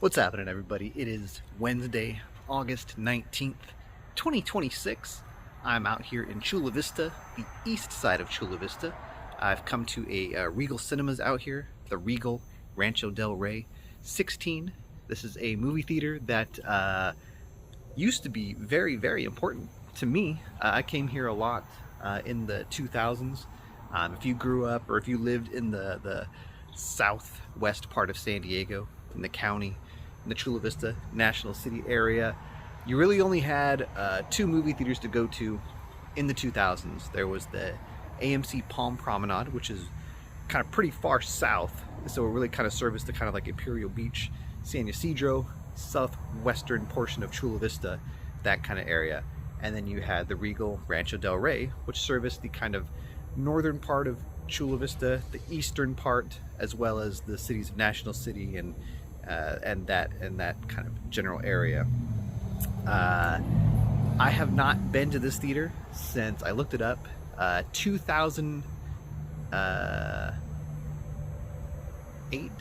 What's happening, everybody? It is Wednesday, August 19th, 2026. I'm out here in Chula Vista, the east side of Chula Vista. I've come to a Regal Cinemas out here, the Regal Rancho del Rey 16. This is a movie theater that used to be very, very important to me. I came here a lot in the 2000s. If you grew up or if you lived in the southwest part of San Diego, in the county, in the Chula Vista National City area, you really only had two movie theaters to go to in the 2000s. There was the AMC Palm Promenade, which is kind of pretty far south, so it really kind of serviced the kind of like Imperial Beach, San Ysidro, southwestern portion of Chula Vista, that kind of area. And then you had the Regal Rancho del Rey, which serviced the kind of northern part of Chula Vista, the eastern part, as well as the cities of National City and that kind of general area. I have not been to this theater since I looked it up. 2008.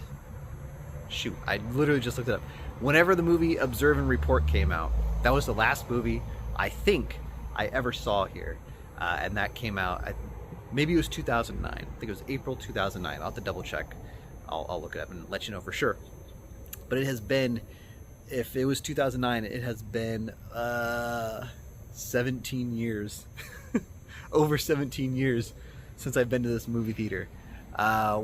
Shoot, I literally just looked it up. Whenever the movie Observe and Report came out, that was the last movie I think I ever saw here, and that came out. Maybe it was 2009. I think it was April 2009. I'll have to double check. I'll look it up and let you know for sure. But it has been, if it was 2009, it has been 17 years, over 17 years since I've been to this movie theater.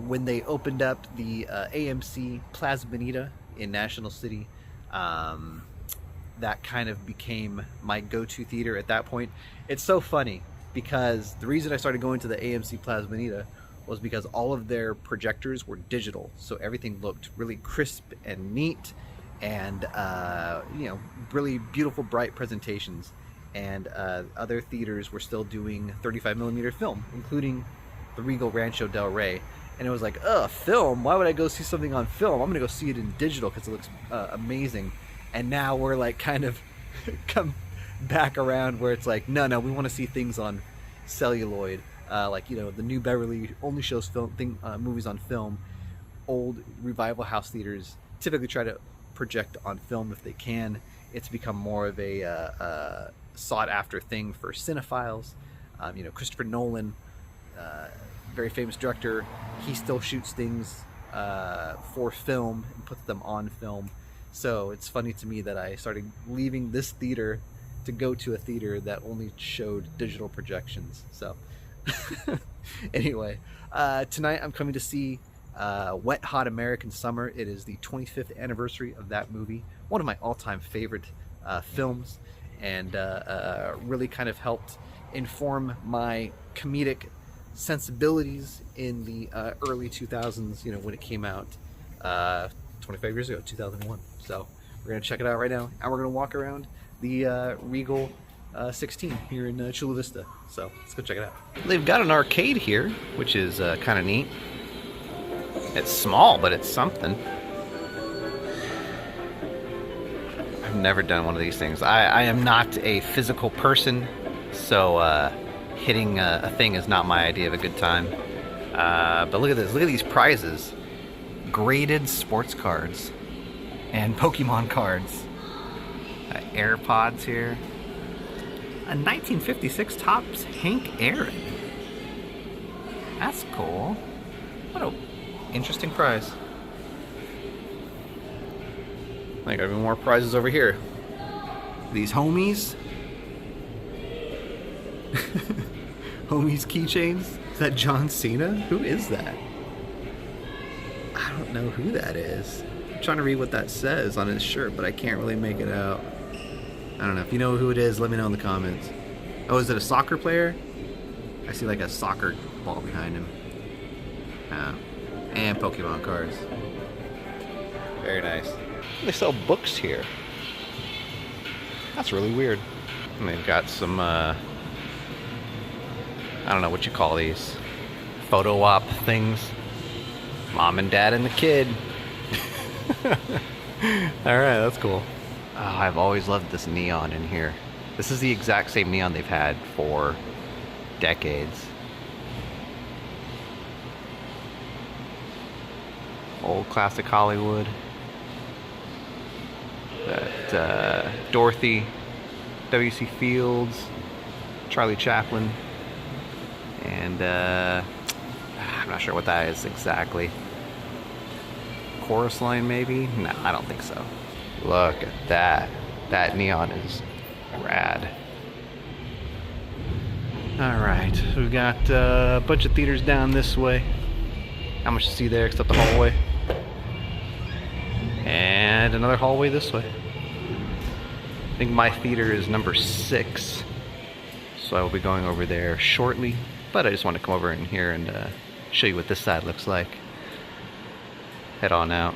When they opened up the AMC Plaza Bonita in National City, that kind of became my go-to theater at that point. It's so funny because the reason I started going to the AMC Plaza Bonita was because all of their projectors were digital, so everything looked really crisp and neat, and really beautiful, bright presentations. And other theaters were still doing 35mm film, including the Regal Rancho del Rey. And it was like, film? Why would I go see something on film? I'm gonna go see it in digital because it looks amazing. And now we're like kind of come back around where it's like, no, we want to see things on celluloid. The New Beverly only shows movies on film. Old Revival House theaters typically try to project on film if they can. It's become more of a sought-after thing for cinephiles. Christopher Nolan, very famous director, he still shoots things for film and puts them on film. So it's funny to me that I started leaving this theater to go to a theater that only showed digital projections. So anyway, tonight I'm coming to see Wet Hot American Summer. It is the 25th anniversary of that movie, one of my all-time favorite films, and really kind of helped inform my comedic sensibilities in the early 2000s, when it came out 25 years ago, 2001. So we're going to check it out right now, and we're going to walk around the Regal 16 here in Chula Vista. So let's go check it out. They've got an arcade here, which is kind of neat. It's small, but it's something. I've never done one of these things. I am not a physical person, so hitting a thing is not my idea of a good time. But look at this. Look at these prizes. Graded sports cards and Pokemon cards. AirPods here. A 1956 Topps Hank Aaron. That's cool. What a interesting prize. I got even more prizes over here. These homies. Homies keychains. Is that John Cena? Who is that? I don't know who that is. I'm trying to read what that says on his shirt, but I can't really make it out. I don't know. If you know who it is, let me know in the comments. Oh, is it a soccer player? I see like a soccer ball behind him. And Pokemon cards. Very nice. They sell books here. That's really weird. And they've got some, I don't know what you call these. Photo op things. Mom and dad and the kid. Alright, that's cool. Oh, I've always loved this neon in here. This is the exact same neon they've had for decades. Old classic Hollywood. Dorothy, W.C. Fields, Charlie Chaplin, and I'm not sure what that is exactly. Chorus line maybe? No, I don't think so. Look at that. That neon is rad. Alright, so we've got a bunch of theaters down this way. Not much to see there except the hallway. And another hallway this way. I think my theater is number 6. So I will be going over there shortly. But I just want to come over in here and show you what this side looks like. Head on out.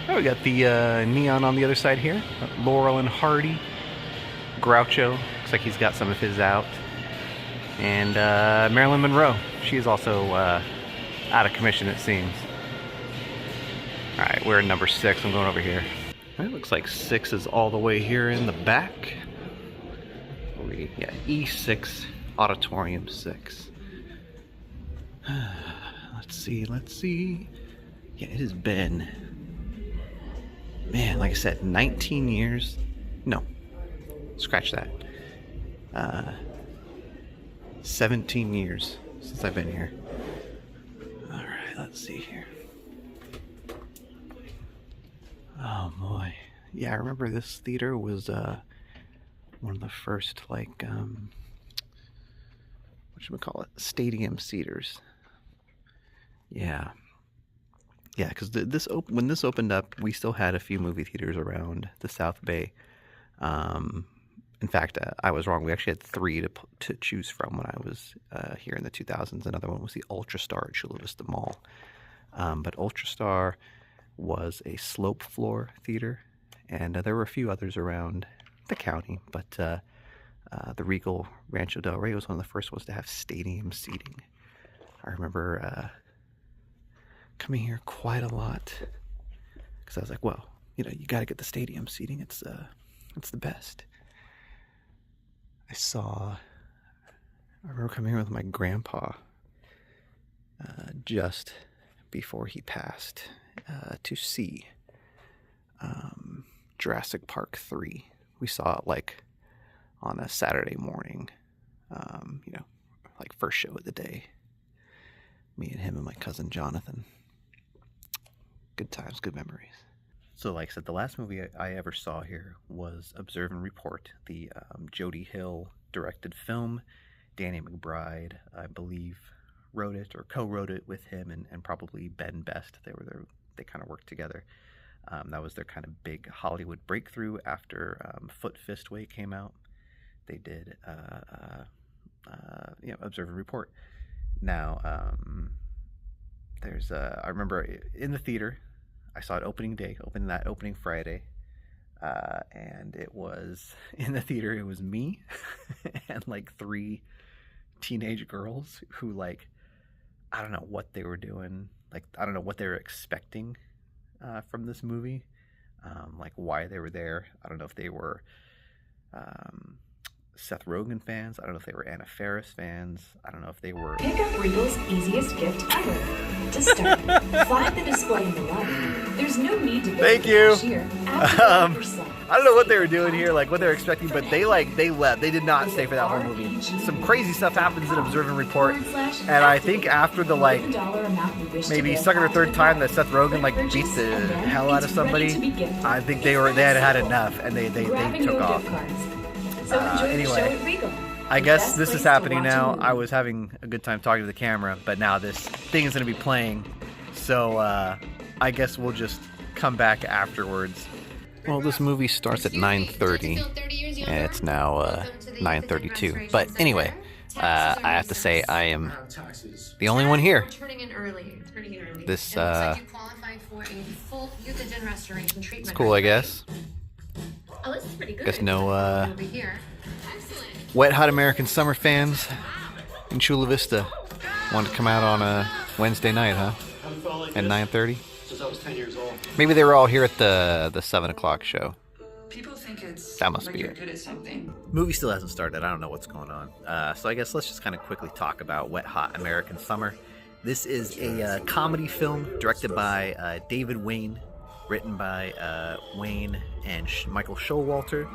Oh, we got the neon on the other side here. Laurel and Hardy. Groucho. Looks like he's got some of his out. And Marilyn Monroe. She is also out of commission, it seems. Alright, we're in number 6. I'm going over here. It looks like 6 is all the way here in the back. Yeah, E6, Auditorium 6. Let's see. Yeah, it has been, man, like I said, 19 years. No, scratch that. 17 years since I've been here. Alright, let's see here. Oh boy. Yeah, I remember this theater was one of the first, like, whatchamacallit, stadium seaters. Yeah. Yeah, because when this opened up, we still had a few movie theaters around the South Bay. In fact, I was wrong. We actually had 3 to choose from when I was here in the 2000s. Another one was the Ultrastar at Chula Vista Mall. But Ultrastar was a slope floor theater, and there were a few others around the county, but the Regal Rancho Del Rey was one of the first ones to have stadium seating. I remember coming here quite a lot because I was like, well, you know, you got to get the stadium seating. It's the best. I remember coming here with my grandpa just before he passed to see Jurassic Park 3. We saw it like on a Saturday morning, you know, like first show of the day. Me and him and my cousin Jonathan. Good times, good memories. So like I said, the last movie I ever saw here was Observe and Report, the Jody Hill directed film. Danny McBride, I believe, wrote it or co-wrote it with him and probably Ben Best. They kind of worked together. That was their kind of big Hollywood breakthrough after Foot Fist Way came out. They did Observe and Report. Now, I remember in the theater, I saw it opening Friday, and it was, in the theater, it was me and like 3 teenage girls who, like, I don't know what they were doing. Like, I don't know what they were expecting from this movie, like why they were there. I don't know if they were Seth Rogen fans. I don't know if they were Anna Faris fans. I don't know if they were... Pick up Regal's easiest gift ever. To start, flag the display in the lobby. There's no need to go Thank to you. the cashier. I don't know what they were doing here, like what they were expecting, but they left. They did not stay for that whole movie. Some crazy stuff happens in Observe and Report, and I think after the like maybe second or third time that Seth Rogen like beats the hell out of somebody, I think they had enough and they took off. Anyway, I guess this is happening now. I was having a good time talking to the camera, but now this thing is going to be playing, so I guess we'll just come back afterwards. Well, this movie starts at 9:30, and it's now 9:32. But anyway, I have to say I am the only one here. This it's cool, I guess. Oh, this is pretty good. Guess no wet hot American summer fans in Chula Vista wanted to come out on a Wednesday night, huh? At 9:30. I was 10 years old. Maybe they were all here at the 7 o'clock show. People think it's that must like be you're it. good at something. Movie still hasn't started. I don't know what's going on. So I guess let's just kind of quickly talk about Wet Hot American Summer. This is a comedy film directed by David Wayne, written by Wayne and Michael Showalter.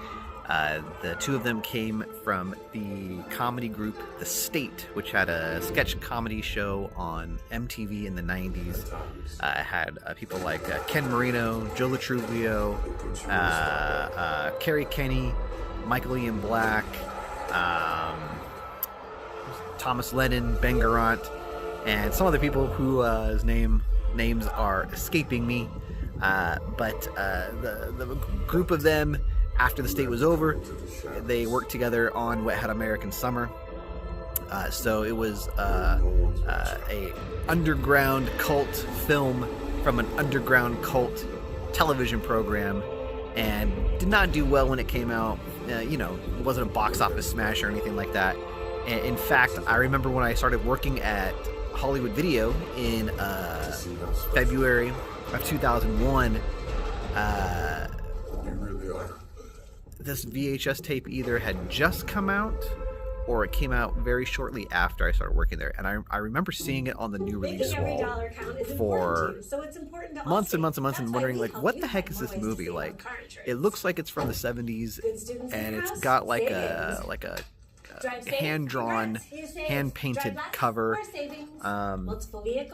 The two of them came from the comedy group The State, which had a sketch comedy show on MTV in the 90s. It had people like Ken Marino, Joe Latruvio, Carrie Kenny, Michael Ian Black, Thomas Lennon, Ben Garant, and some other people whose names are escaping me. But the group of them, after The State was over, they worked together on Wet Hot American Summer. So it was a underground cult film from an underground cult television program, and did not do well when it came out. It wasn't a box office smash or anything like that. In fact, I remember when I started working at Hollywood Video in February of 2001, this VHS tape either had just come out or it came out very shortly after I started working there. And I remember seeing it on the new release wall for months and months and months, and wondering, like, what the heck is this movie? Like, it looks like it's from the 70s, and it's got like a hand-drawn, hand-painted cover.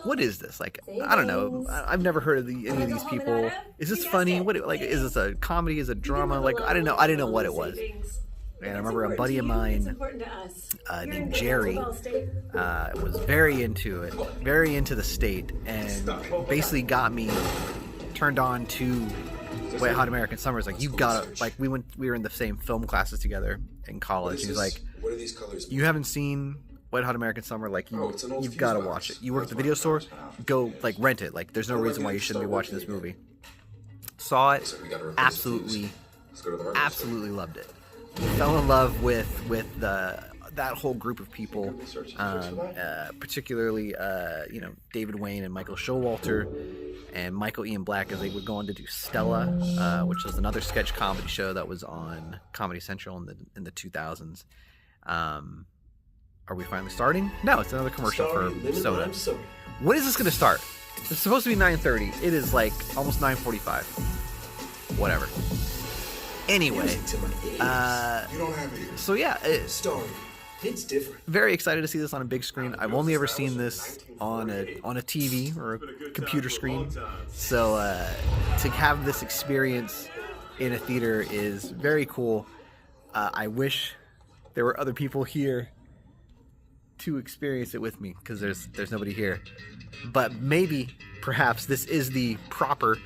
What is this? Like, I don't know. I've never heard of any of these people. Is this funny? Is this a comedy? Is it a drama? Like, I didn't know what it was. And I remember a buddy of mine named Jerry was very into it, very into The State, and basically got me turned on to Wet Hot American Summer. It's like, you gotta, like, we were in the same film classes together in college. He's like, you haven't seen Wet Hot American Summer, like, you've got to watch it. You work at the video store, go, like, rent it. Like, there's no reason why you shouldn't be watching this movie. Saw it, absolutely loved it. Fell in love with that whole group of people, particularly David Wayne and Michael Showalter and Michael Ian Black, as they would go on to do Stella, which was another sketch comedy show that was on Comedy Central in the 2000s. Are we finally starting? No, it's another commercial for soda. When is this going to start? It's supposed to be 9:30. It is like almost 9:45. Whatever. Anyway, so yeah, it's different. Very excited to see this on a big screen. I've only ever seen this on a TV or a computer screen, so to have this experience in a theater is very cool. I wish there were other people here to experience it with me, because there's nobody here. But maybe, perhaps, this is the proper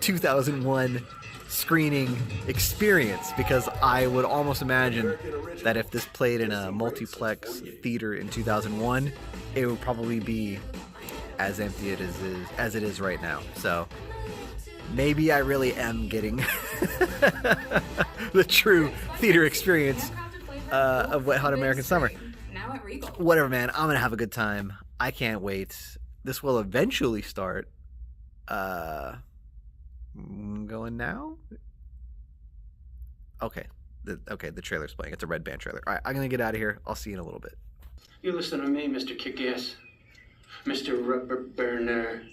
2001 screening experience, because I would almost imagine that if this played in a multiplex theater in 2001, it would probably be as empty as it is right now. So maybe I really am getting the true theater experience of Wet Hot American Summer. Now at Regal. Whatever, man. I'm gonna have a good time. I can't wait. This will eventually start. Going now? Okay. The trailer's playing. It's a Red Band trailer. All right, I'm gonna get out of here. I'll see you in a little bit. You listen to me, Mr. Kick-Ass. Mr. Rubber Burner.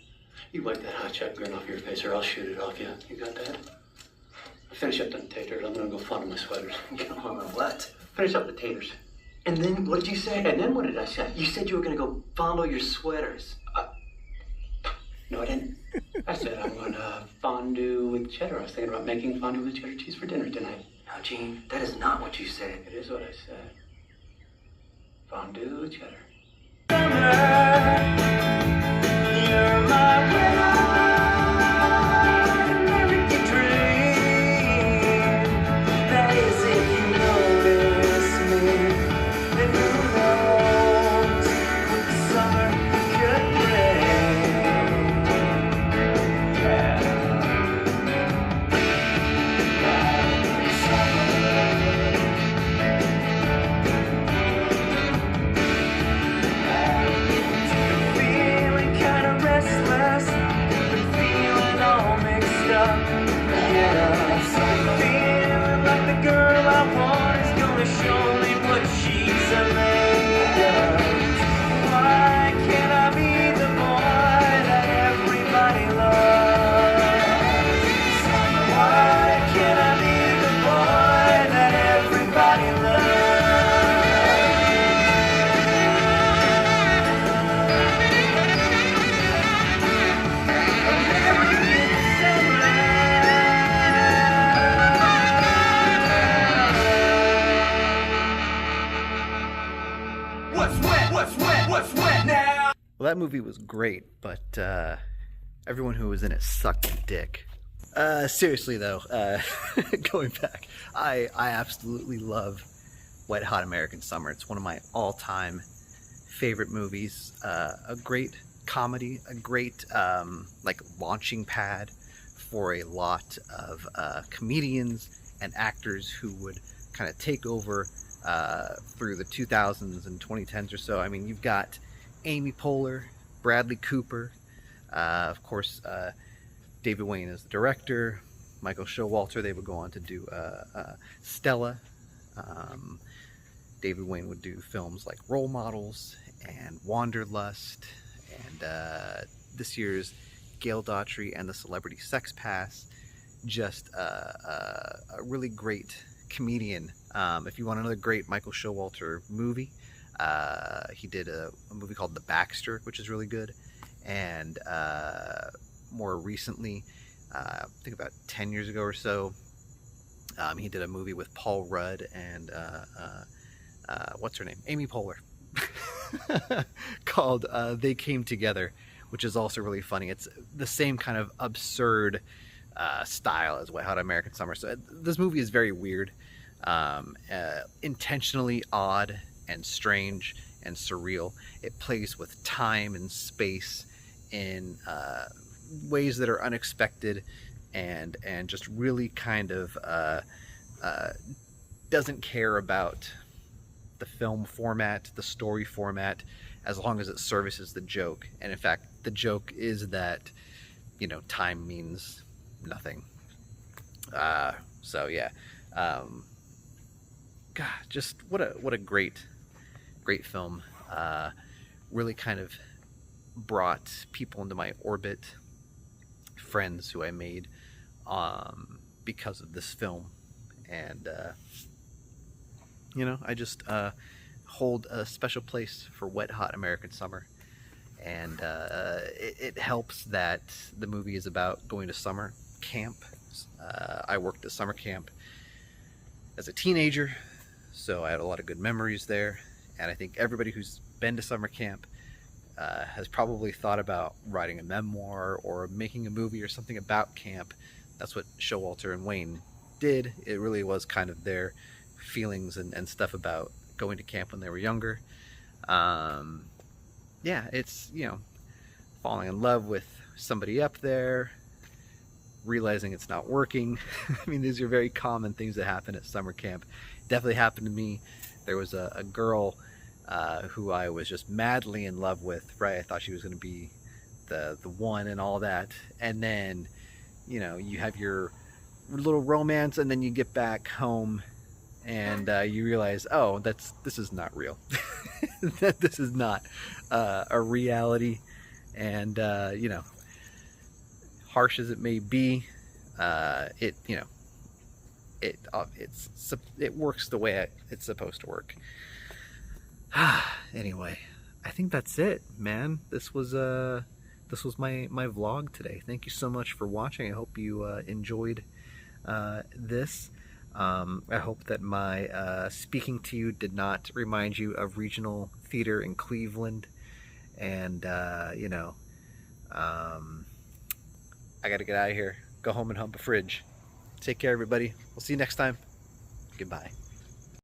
You wipe that hot shot grin off your face, or I'll shoot it off you. You got that? Finish up them taters. I'm gonna go fondle my sweaters. What? Finish up the taters. And then, what did you say? And then what did I say? You said you were gonna go fondle your sweaters. No, I didn't. I said I'm gonna fondue with cheddar. I was thinking about making fondue with cheddar cheese for dinner tonight. Now, Gene, that is not what you said. It is what I said. Fondue with cheddar. Well, that movie was great, but everyone who was in it sucked dick. Seriously though, going back, I absolutely love Wet Hot American Summer. It's one of my all-time favorite movies. A great comedy, a great like launching pad for a lot of comedians and actors who would kind of take over through the 2000s and 2010s or so. I mean, you've got Amy Poehler, Bradley Cooper, of course, David Wayne is the director, Michael Showalter. They would go on to do Stella. David Wayne would do films like Role Models and Wanderlust, and this year's Gail Daughtry and the Celebrity Sex Pass. Just a really great comedian. If you want another great Michael Showalter movie, he did a movie called The Baxter, which is really good. And more recently, I think about 10 years ago or so, he did a movie with Paul Rudd and what's her name? Amy Poehler. Called They Came Together, which is also really funny. It's the same kind of absurd style as Wet Hot American Summer. So this movie is very weird, intentionally odd and strange and surreal. It plays with time and space in ways that are unexpected, and just really kind of doesn't care about the film format, the story format, as long as it services the joke. And in fact, the joke is that, you know, time means nothing. So yeah, God, just what a great film. Really kind of brought people into my orbit, friends who I made because of this film. And you know, I just hold a special place for Wet Hot American Summer. And it helps that the movie is about going to summer camp. I worked at summer camp as a teenager, so I had a lot of good memories there. And I think everybody who's been to summer camp has probably thought about writing a memoir or making a movie or something about camp. That's what Showalter and Wayne did. It really was kind of their feelings and stuff about going to camp when they were younger. Yeah, it's, you know, falling in love with somebody up there, realizing it's not working. I mean, these are very common things that happen at summer camp. Definitely happened to me. There was a girl who I was just madly in love with, right? I thought she was going to be the one and all that. And then, you know, you have your little romance, and then you get back home and you realize, oh, this is not real. That this is not a reality. And you know, harsh as it may be, it, you know, it works the way it's supposed to work. Anyway, I think that's it, man. This was my vlog today. Thank you so much for watching. I hope you enjoyed this. I hope that my speaking to you did not remind you of regional theater in Cleveland. And you know, I gotta get out of here, go home and hump a fridge. Take care, everybody. We'll see you next time. Goodbye.